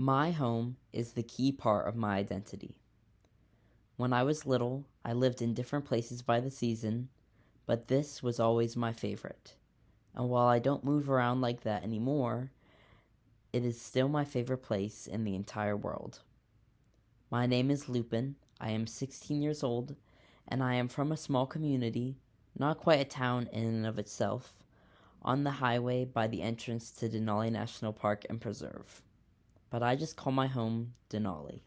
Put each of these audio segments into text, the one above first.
My home is the key part of my identity. When I was little, I lived in different places by the season, but this was always my favorite. And while I don't move around like that anymore, it is still my favorite place in the entire world. My name is Lupine, I am 16 years old, and I am from a small community, not quite a town in and of itself, on the highway by the entrance to Denali National Park and Preserve. But I just call my home Denali.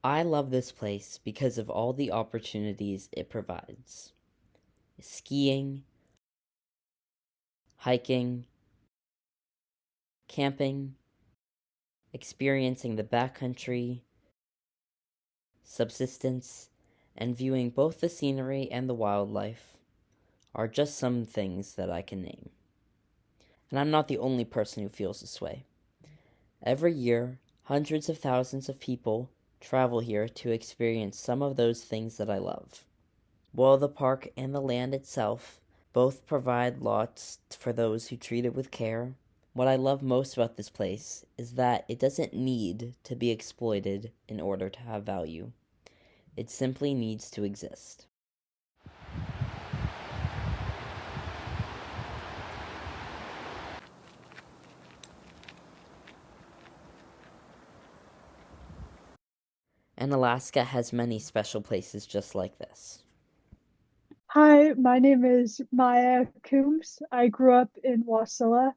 I love this place because of all the opportunities it provides. Skiing, hiking, camping, experiencing the backcountry, subsistence, and viewing both the scenery and the wildlife are just some things that I can name. And I'm not the only person who feels this way. Every year, hundreds of thousands of people travel here to experience some of those things that I love. While the park and the land itself both provide lots for those who treat it with care, what I love most about this place is that it doesn't need to be exploited in order to have value. It simply needs to exist. And Alaska has many special places just like this. Hi, my name is Maya Coombs. I grew up in Wasilla,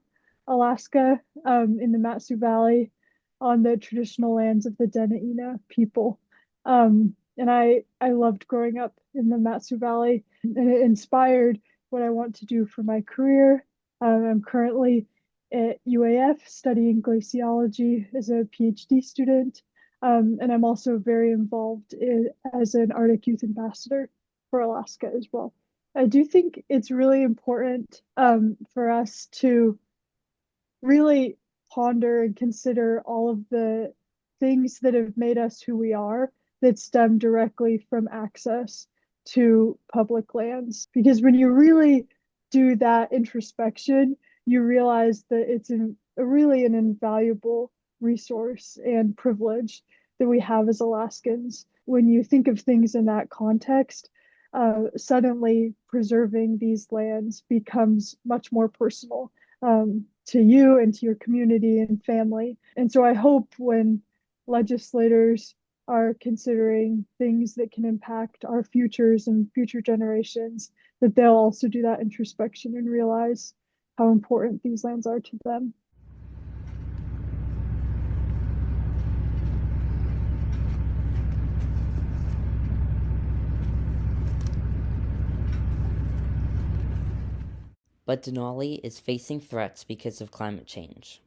Alaska, in the Matsu Valley on the traditional lands of the Denali people. And I loved growing up in the Matsu Valley, and it inspired what I want to do for my career. I'm currently at UAF studying glaciology as a PhD student, and I'm also very involved as an Arctic Youth Ambassador for Alaska as well. I do think it's really important for us to really ponder and consider all of the things that have made us who we are that stem directly from access to public lands. Because when you really do that introspection, you realize that really an invaluable resource and privilege that we have as Alaskans. When you think of things in that context, suddenly preserving these lands becomes much more personal to you and to your community and family. And so I hope when legislators are considering things that can impact our futures and future generations, that they'll also do that introspection and realize how important these lands are to them. But Denali is facing threats because of climate change.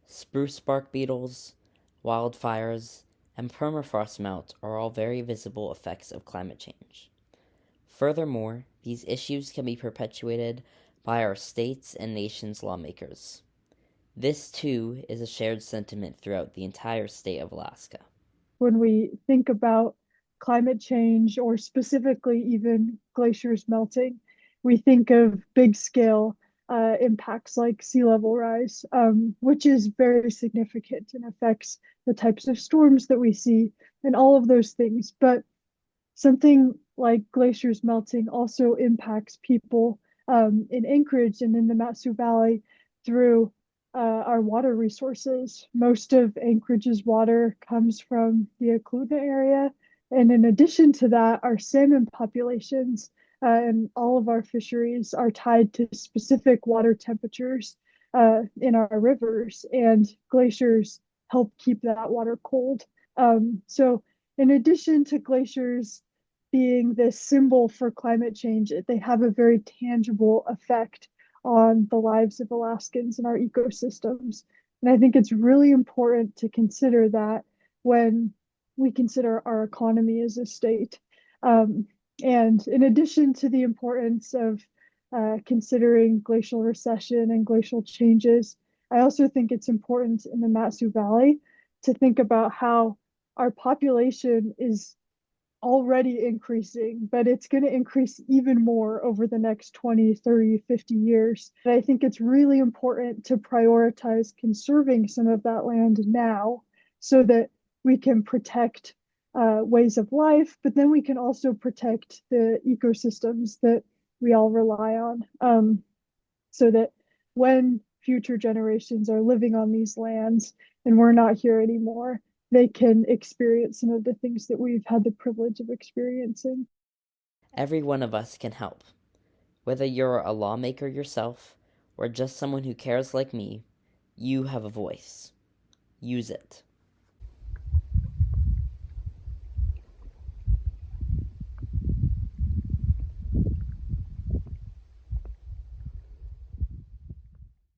Spruce bark beetles, wildfires, and permafrost melt are all very visible effects of climate change. Furthermore, these issues can be perpetuated by our states and nations' lawmakers. This, too, is a shared sentiment throughout the entire state of Alaska. When we think about climate change or specifically even glaciers melting, we think of big scale impacts like sea level rise, which is very significant and affects the types of storms that we see and all of those things. But something like glaciers melting also impacts people in Anchorage and in the Matsu Valley through our water resources. Most of Anchorage's water comes from the Oklahoma area. And in addition to that, our salmon populations and all of our fisheries are tied to specific water temperatures in our rivers, and glaciers help keep that water cold. So, in addition to glaciers being this symbol for climate change, they have a very tangible effect on the lives of Alaskans and our ecosystems. And I think it's really important to consider that when we consider our economy as a state. And in addition to the importance of considering glacial recession and glacial changes, I also think it's important in the Matsu Valley to think about how our population is already increasing, but it's going to increase even more over the next 20, 30, 50 years. And I think it's really important to prioritize conserving some of that land now so that we can protect ways of life, but then we can also protect the ecosystems that we all rely on, so that when future generations are living on these lands and we're not here anymore, they can experience some of the things that we've had the privilege of experiencing. Every one of us can help. Whether you're a lawmaker yourself or just someone who cares like me, you have a voice. Use it.